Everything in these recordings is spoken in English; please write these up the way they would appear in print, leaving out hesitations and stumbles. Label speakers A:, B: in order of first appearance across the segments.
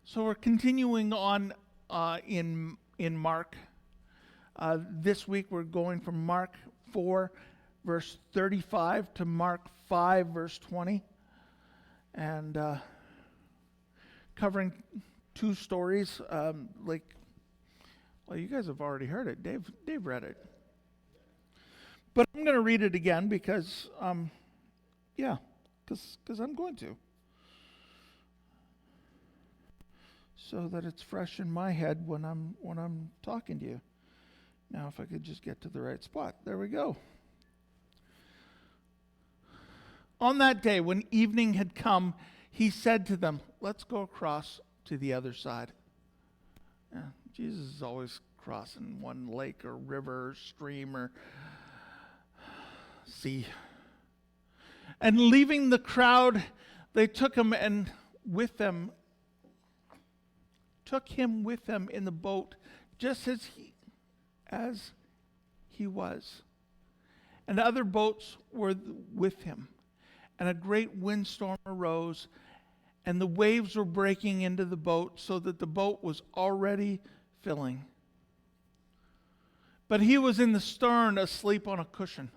A: So we're continuing on in Mark. This week we're going from Mark 4, verse 35 to Mark 5, verse 20. And covering two stories. You guys have already heard it. Dave read it. But I'm going to read it again because I'm going to. So that it's fresh in my head when I'm talking to you. Now, if I could just get to the right spot. There we go. On that day, when evening had come, he said to them, "Let's go across to the other side." Yeah, Jesus is always crossing one lake or river or stream or sea. And leaving the crowd, they took him with them in the boat, just as he was. And other boats were with him. And a great windstorm arose, and the waves were breaking into the boat, so that the boat was already filling. But he was in the stern, asleep on a cushion.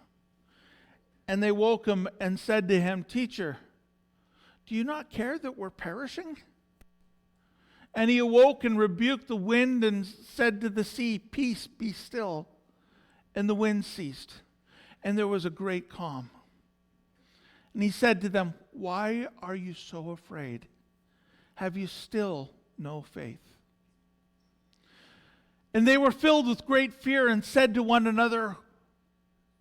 A: And they woke him and said to him, "Teacher, do you not care that we're perishing?" And he awoke and rebuked the wind and said to the sea, "Peace, be still." And the wind ceased, and there was a great calm. And he said to them, "Why are you so afraid? Have you still no faith?" And they were filled with great fear and said to one another,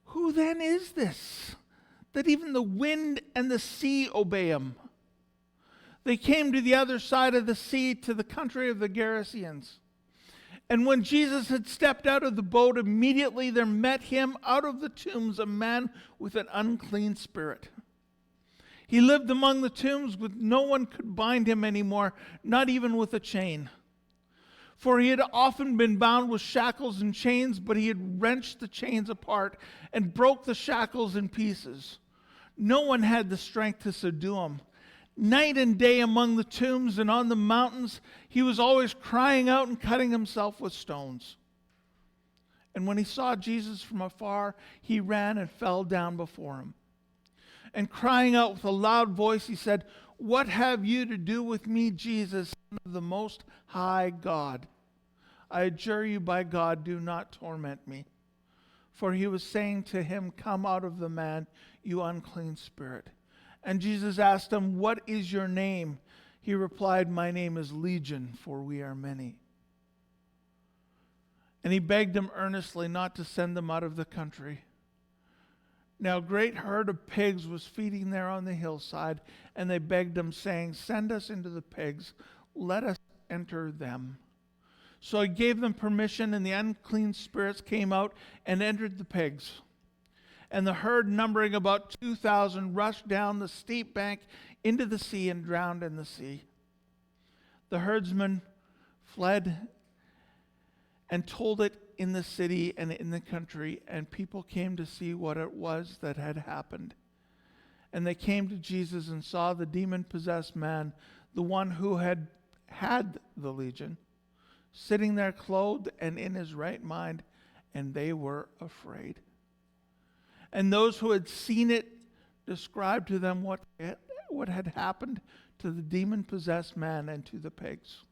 A: "Who then is this, that even the wind and the sea obey him?" They came to the other side of the sea, to the country of the Gerasenes. And when Jesus had stepped out of the boat, immediately there met him out of the tombs a man with an unclean spirit. He lived among the tombs, with no one could bind him anymore, not even with a chain. For he had often been bound with shackles and chains, but he had wrenched the chains apart and broke the shackles in pieces. No one had the strength to subdue him. Night and day among the tombs and on the mountains, he was always crying out and cutting himself with stones. And when he saw Jesus from afar, he ran and fell down before him. And crying out with a loud voice, he said, "What have you to do with me, Jesus, Son of the Most High God? I adjure you by God, do not torment me." For he was saying to him, "Come out of the man, you unclean spirit." And Jesus asked him, "What is your name?" He replied, "My name is Legion, for we are many." And he begged him earnestly not to send them out of the country. Now a great herd of pigs was feeding there on the hillside, and they begged him, saying, "Send us into the pigs, let us enter them." So he gave them permission, and the unclean spirits came out and entered the pigs. And the herd, numbering about 2,000, rushed down the steep bank into the sea and drowned in the sea. The herdsmen fled and told it in the city and in the country, and people came to see what it was that had happened. And they came to Jesus and saw the demon-possessed man, the one who had the legion, sitting there clothed and in his right mind, and they were afraid. And those who had seen it described to them what had happened to the demon-possessed man and to the pigs.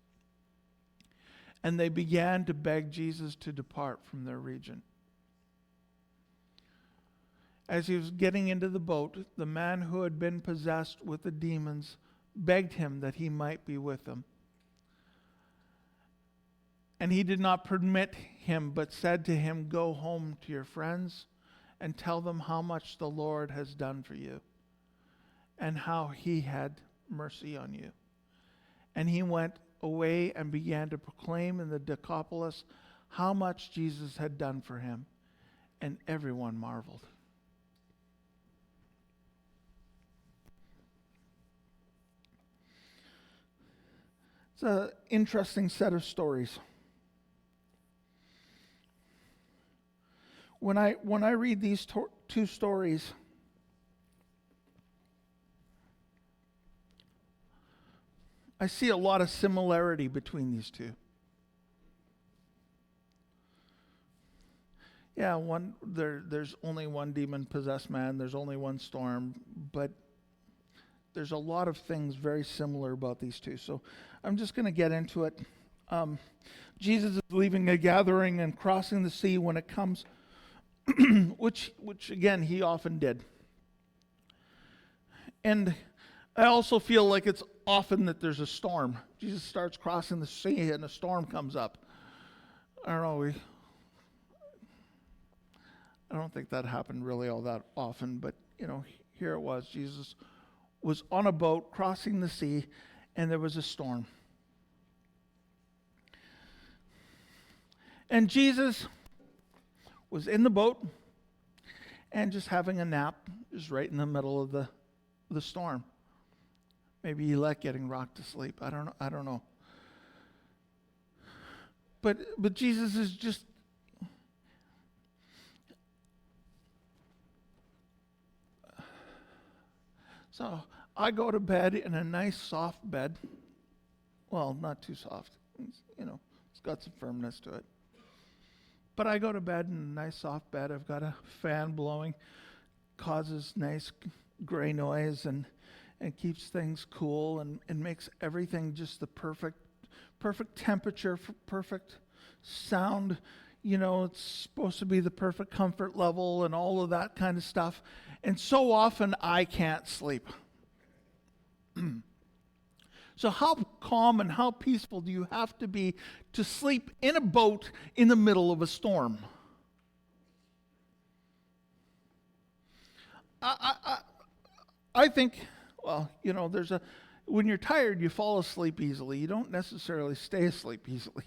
A: And they began to beg Jesus to depart from their region. As he was getting into the boat, the man who had been possessed with the demons begged him that he might be with them. And he did not permit him, but said to him, "Go home to your friends and tell them how much the Lord has done for you, and how he had mercy on you." And he went away and began to proclaim in the Decapolis how much Jesus had done for him, and everyone marveled. It's an interesting set of stories. When I read these two stories, I see a lot of similarity between these two. Yeah, there's only one demon-possessed man, there's only one storm, but there's a lot of things very similar about these two. So I'm just going to get into it. Jesus is leaving a gathering and crossing the sea when it comes, which again, he often did. And I also feel like it's often that there's a storm. Jesus starts crossing the sea and a storm comes up. I don't know, I don't think that happened really all that often, but here it was. Jesus was on a boat crossing the sea, and there was a storm. And Jesus was in the boat and just having a nap, just right in the middle of the storm. Maybe he liked getting rocked to sleep. I don't know. But Jesus is just so I go to bed in a nice soft bed. Well, not too soft. It's got some firmness to it. But I go to bed in a nice soft bed. I've got a fan blowing, causes nice gray noise and keeps things cool and makes everything just the perfect temperature, perfect sound. It's supposed to be the perfect comfort level and all of that kind of stuff. And so often I can't sleep. So how calm and how peaceful do you have to be to sleep in a boat in the middle of a storm? I think, when you're tired, you fall asleep easily. You don't necessarily stay asleep easily.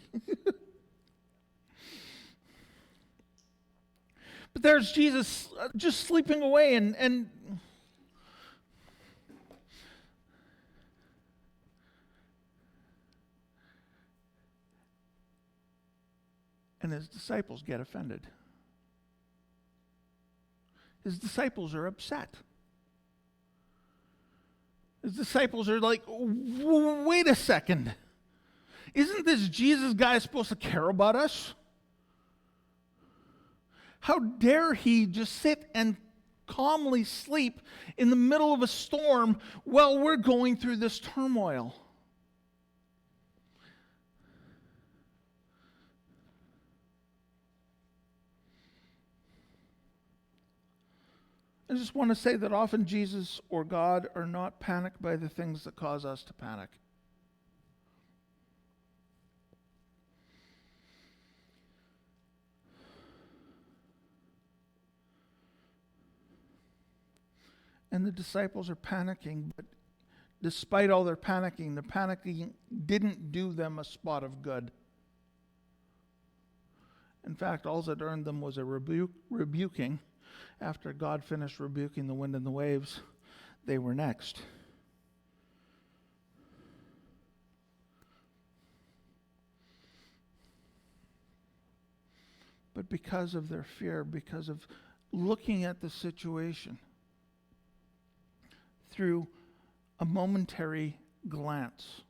A: But there's Jesus just sleeping away and his disciples get offended. His disciples are upset. His disciples are like, wait a second. Isn't this Jesus guy supposed to care about us? How dare he just sit and calmly sleep in the middle of a storm while we're going through this turmoil? I just want to say that often Jesus or God are not panicked by the things that cause us to panic. And the disciples are panicking, but despite all their panicking, the panicking didn't do them a spot of good. In fact, all it earned them was a rebuking. After God finished rebuking the wind and the waves, they were next. But because of their fear, because of looking at the situation through a momentary glance.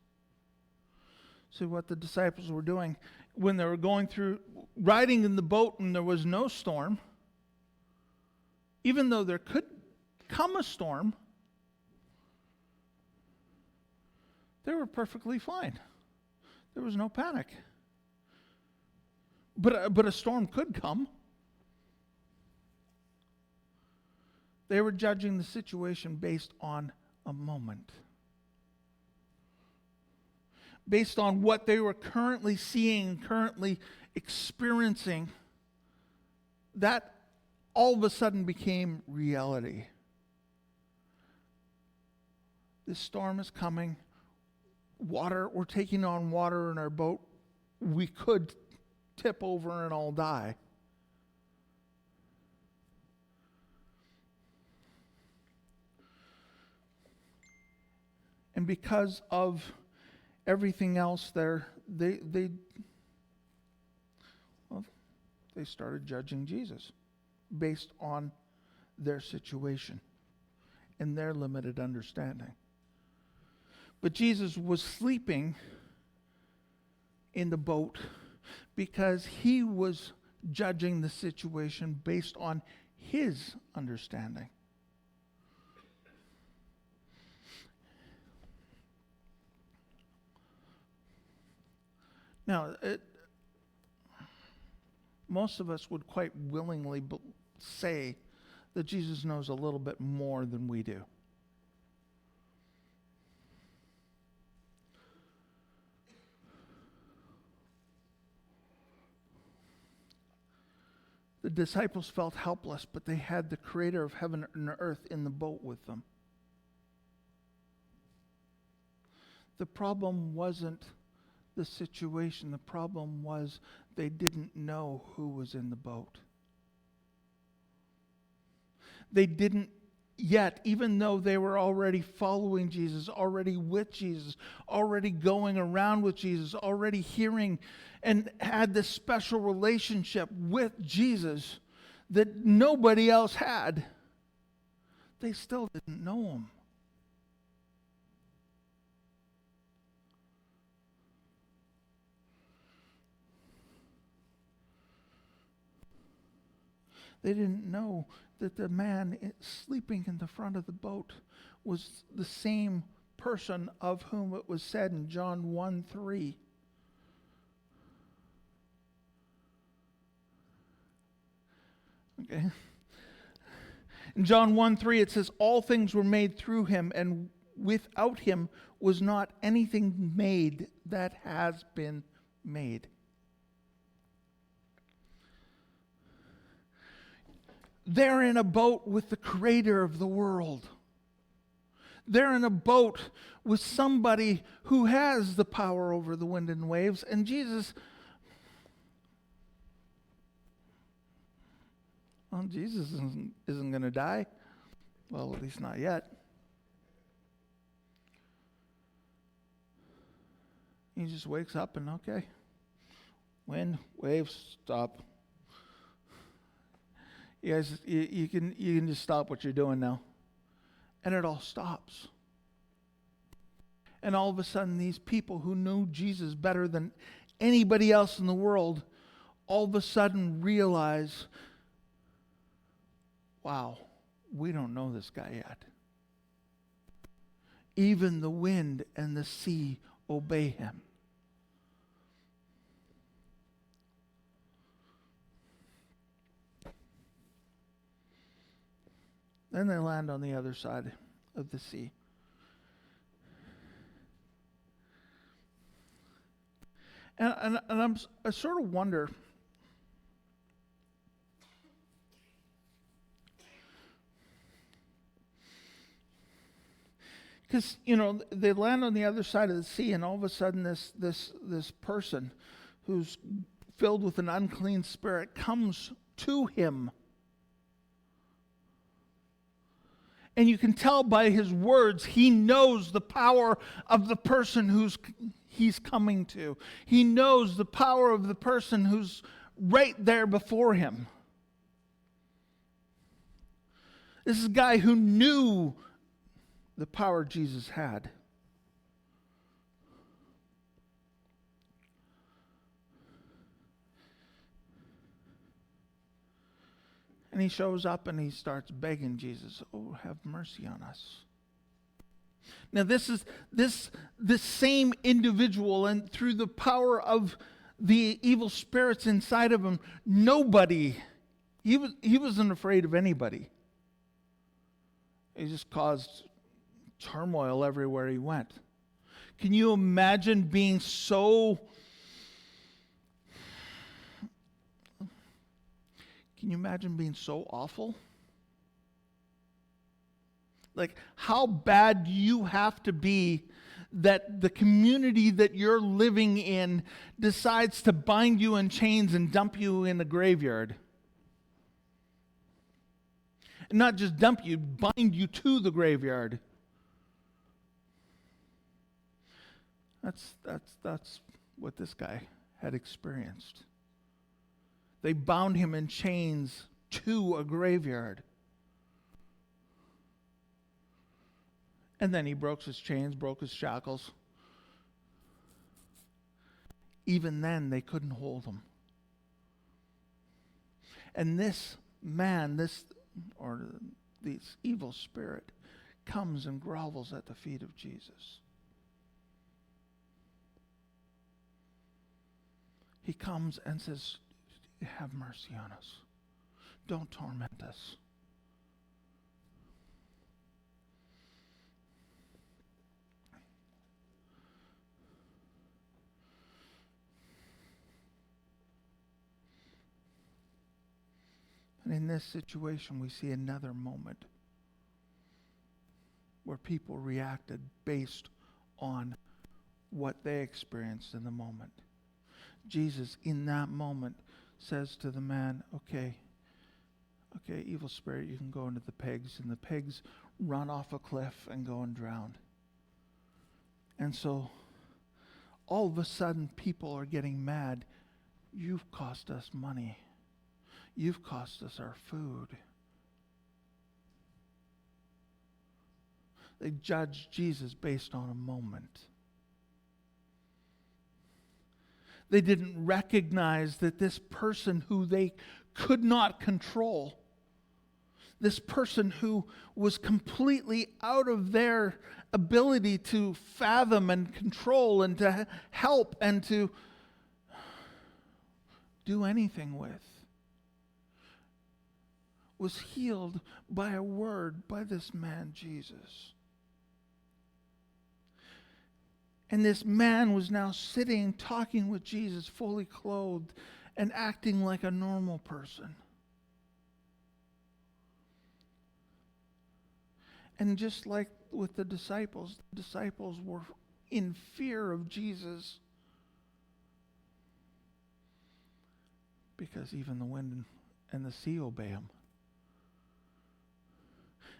A: See what the disciples were doing when they were going through, riding in the boat and there was no storm. Even though there could come a storm, they were perfectly fine. There was no panic. But a storm could come. They were judging the situation based on a moment. Based on what they were currently seeing, currently experiencing, that all of a sudden became reality. This storm is coming. We're taking on water in our boat. We could tip over and all die. And because of everything else there, they started judging Jesus based on their situation and their limited understanding. But Jesus was sleeping in the boat because he was judging the situation based on his understanding. Now, most of us would quite willingly say that Jesus knows a little bit more than we do. The disciples felt helpless, but they had the creator of heaven and earth in the boat with them. The problem wasn't the situation. The problem was they didn't know who was in the boat. They didn't yet, even though they were already following Jesus, already with Jesus, already going around with Jesus, already hearing and had this special relationship with Jesus that nobody else had, they still didn't know him. They didn't know that the man sleeping in the front of the boat was the same person of whom it was said in John 1:3. Okay. In John 1:3 it says, all things were made through him, and without him was not anything made that has been made. They're in a boat with the creator of the world. They're in a boat with somebody who has the power over the wind and waves, and Jesus, well, Jesus isn't going to die. Well, at least not yet. He just wakes up and, okay, wind, waves, stop. You guys, you can just stop what you're doing now. And it all stops. And all of a sudden, these people who knew Jesus better than anybody else in the world, all of a sudden realize, wow, we don't know this guy yet. Even the wind and the sea obey him. Then they land on the other side of the sea. And I sort of wonder, because, they land on the other side of the sea, and all of a sudden this person who's filled with an unclean spirit comes to him. And you can tell by his words, he knows the power of the person he's coming to. He knows the power of the person who's right there before him. This is a guy who knew the power Jesus had. And he shows up and he starts begging Jesus, oh, have mercy on us. Now this is this same individual, and through the power of the evil spirits inside of him, he wasn't afraid of anybody. He just caused turmoil everywhere he went. Can you imagine being so... Can you imagine being so awful? Like, how bad do you have to be that the community that you're living in decides to bind you in chains and dump you in a graveyard? And not just dump you, bind you to the graveyard. That's what this guy had experienced. They bound him in chains to a graveyard. And then he broke his chains, broke his shackles. Even then, they couldn't hold him. And this man, this evil spirit, comes and grovels at the feet of Jesus. He comes and says, have mercy on us. Don't torment us. And in this situation, we see another moment where people reacted based on what they experienced in the moment. Jesus, in that moment, says to the man, okay, evil spirit, you can go into the pigs. And the pigs run off a cliff and go and drown. And so, all of a sudden, people are getting mad. You've cost us money. You've cost us our food. They judged Jesus based on a moment. They didn't recognize that this person who they could not control, this person who was completely out of their ability to fathom and control and to help and to do anything with, was healed by a word by this man, Jesus. And this man was now sitting, talking with Jesus, fully clothed, and acting like a normal person. And just like with the disciples were in fear of Jesus, because even the wind and the sea obey him.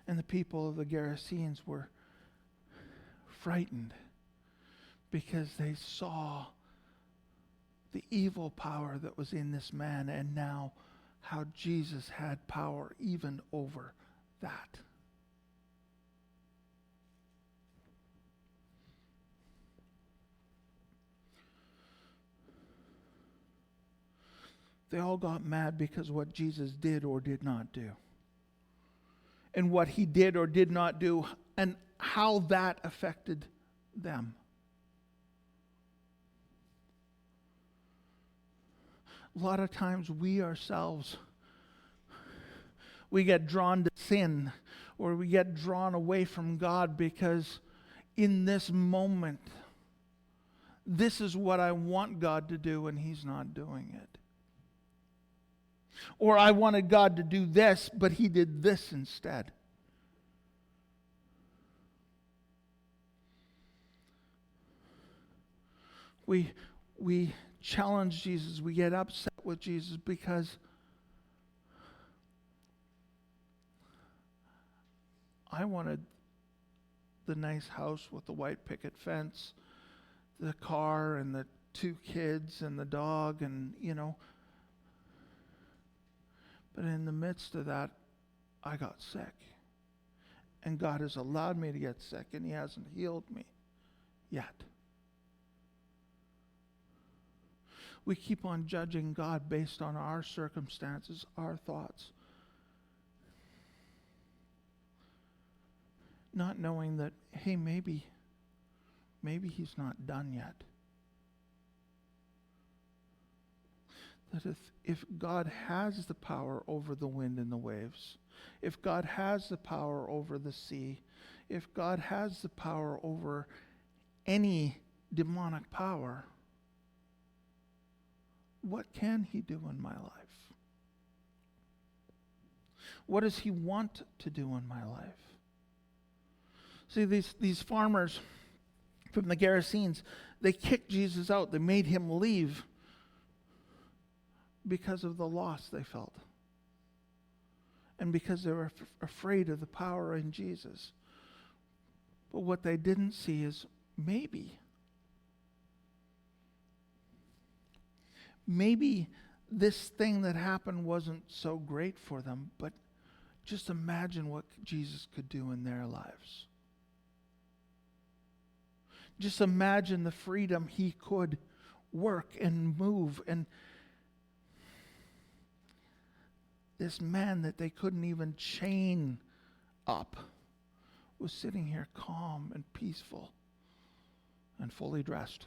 A: And the people of the Gerasenes were frightened because they saw the evil power that was in this man, and now how Jesus had power even over that. They all got mad because what Jesus did or did not do. And what he did or did not do, and how that affected them. A lot of times we ourselves, we get drawn to sin, or we get drawn away from God because in this moment, this is what I want God to do and he's not doing it. Or I wanted God to do this, but he did this instead. We challenge Jesus. We get upset with Jesus because I wanted the nice house with the white picket fence, the car and the 2 kids and the dog and, But in the midst of that, I got sick. And God has allowed me to get sick, and he hasn't healed me yet. We keep on judging God based on our circumstances, our thoughts. Not knowing that, hey, maybe he's not done yet. That if God has the power over the wind and the waves, if God has the power over the sea, if God has the power over any demonic power, what can he do in my life? What does he want to do in my life? See, these farmers from the Gerasenes, they kicked Jesus out. They made him leave because of the loss they felt. And because they were afraid of the power in Jesus. But what they didn't see is maybe this thing that happened wasn't so great for them, but just imagine what Jesus could do in their lives. Just imagine the freedom he could work and move. And this man that they couldn't even chain up was sitting here calm and peaceful and fully dressed.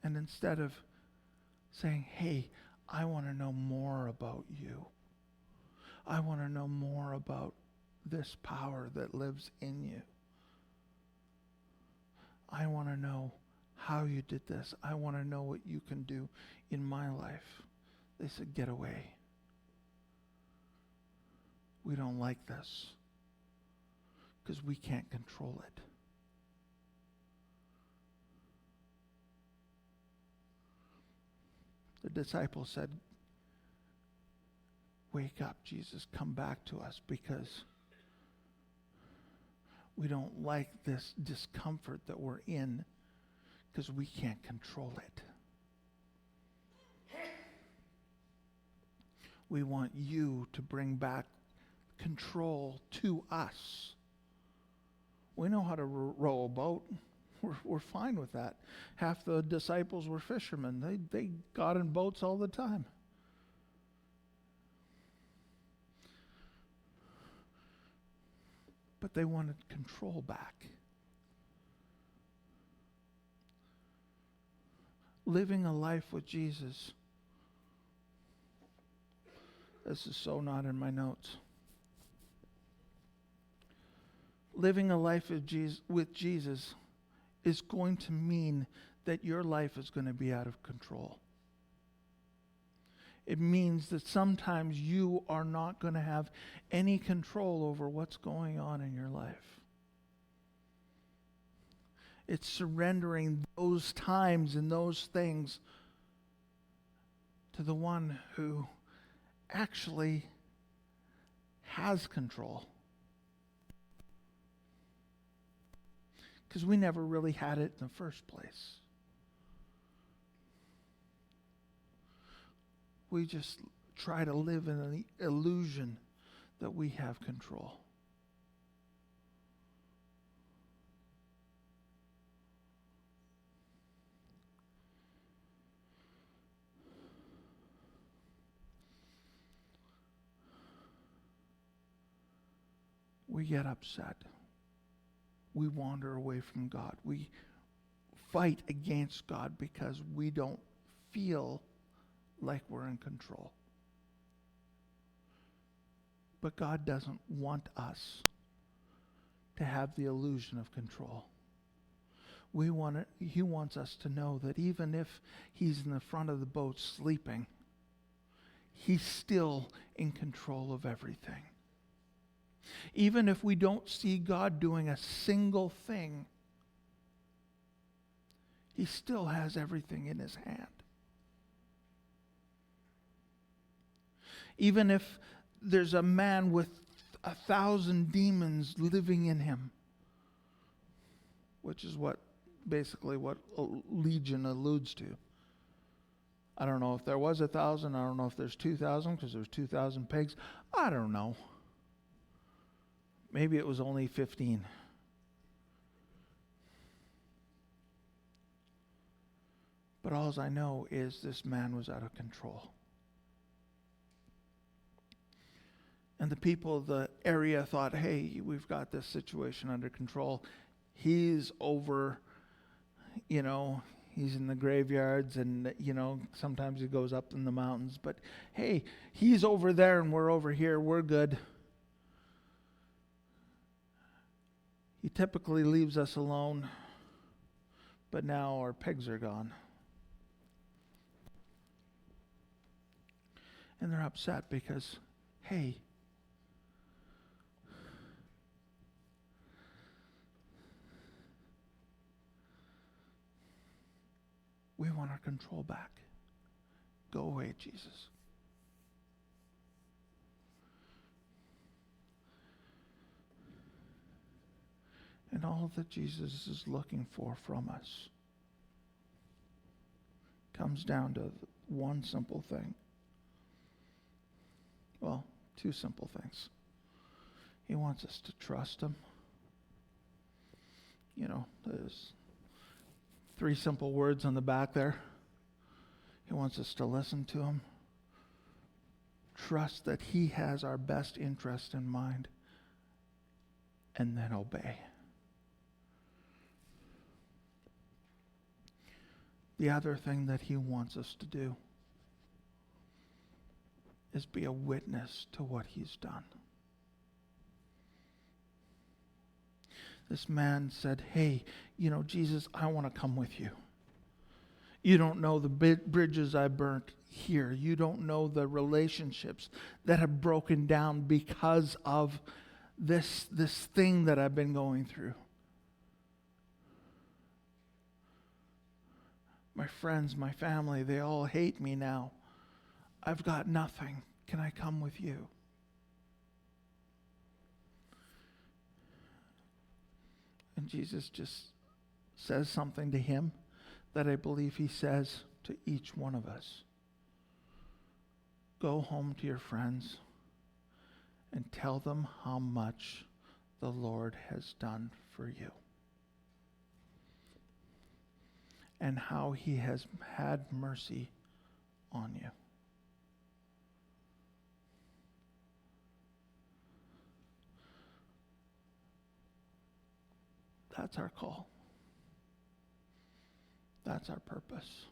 A: And instead of saying, hey, I want to know more about you. I want to know more about this power that lives in you. I want to know how you did this. I want to know what you can do in my life. They said, get away. We don't like this because we can't control it. The disciples said, wake up, Jesus, come back to us, because we don't like this discomfort that we're in because we can't control it. We want you to bring back control to us. We know how to row a boat. We're fine with that. Half the disciples were fishermen. They got in boats all the time. But they wanted control back. Living a life with Jesus. This is so not in my notes. Living a life with Jesus is going to mean that your life is going to be out of control. It means that sometimes you are not going to have any control over what's going on in your life. It's surrendering those times and those things to the one who actually has control. Because we never really had it in the first place. We just try to live in the illusion that we have control. We get upset. We wander away from God. We fight against God because we don't feel like we're in control. But God doesn't want us to have the illusion of control. He wants us to know that even if he's in the front of the boat sleeping, he's still in control of everything. Even if we don't see God doing a single thing, he still has everything in his hand. Even if there's a man with 1,000 demons living in him, which is basically what Legion alludes to. I don't know if there was 1,000. I don't know if there's 2,000 because there's 2,000 pigs. I don't know. Maybe it was only 15. But all I know is this man was out of control. And the people of the area thought, hey, we've got this situation under control. He's over, he's in the graveyards and, sometimes he goes up in the mountains. But hey, he's over there and we're over here. We're good. He typically leaves us alone, but now our pigs are gone. And they're upset because, hey, we want our control back. Go away, Jesus. And all that Jesus is looking for from us comes down to one simple thing. Well, two simple things. He wants us to trust him. You know, there's 3 simple words on the back there. He wants us to listen to him. Trust that he has our best interest in mind. And then obey. The other thing that he wants us to do is be a witness to what he's done. This man said, hey, Jesus, I want to come with you. You don't know the bridges I burnt here. You don't know the relationships that have broken down because of this thing that I've been going through. My friends, my family, they all hate me now. I've got nothing. Can I come with you? And Jesus just says something to him that I believe he says to each one of us. Go home to your friends and tell them how much the Lord has done for you. And how he has had mercy on you. That's our call. That's our purpose.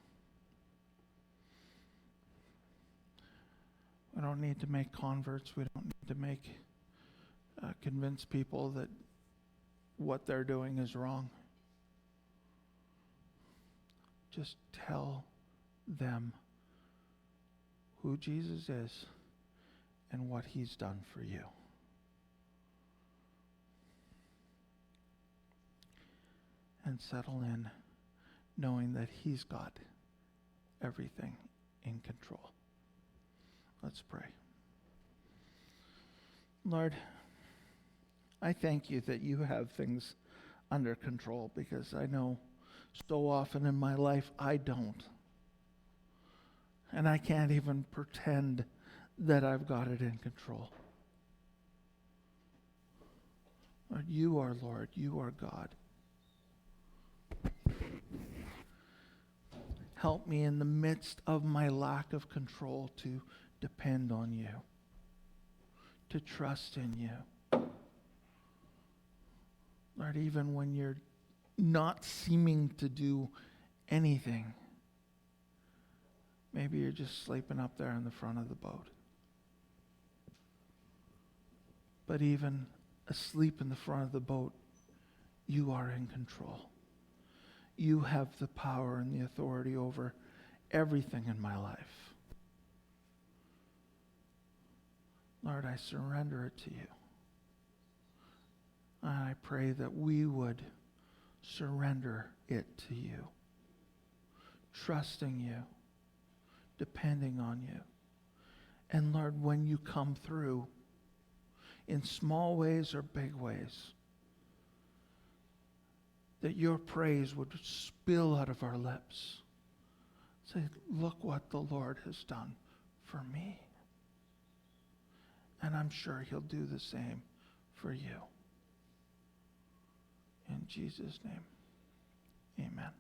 A: We don't need to make converts. We don't need to convince people that what they're doing is wrong. Just tell them who Jesus is and what he's done for you. And settle in knowing that he's got everything in control. Let's pray. Lord, I thank you that you have things under control, because I know so often in my life I don't. And I can't even pretend that I've got it in control. Lord, you are Lord. You are God. Help me in the midst of my lack of control to depend on you, to trust in you. Lord, even when you're not seeming to do anything, maybe you're just sleeping up there in the front of the boat. But even asleep in the front of the boat, you are in control. You have the power and the authority over everything in my life. Lord, I surrender it to you. And I pray that we would surrender it to you, trusting you, depending on you. And Lord, when you come through, in small ways or big ways, that your praise would spill out of our lips. Say, look what the Lord has done for me. And I'm sure he'll do the same for you. In Jesus' name, amen.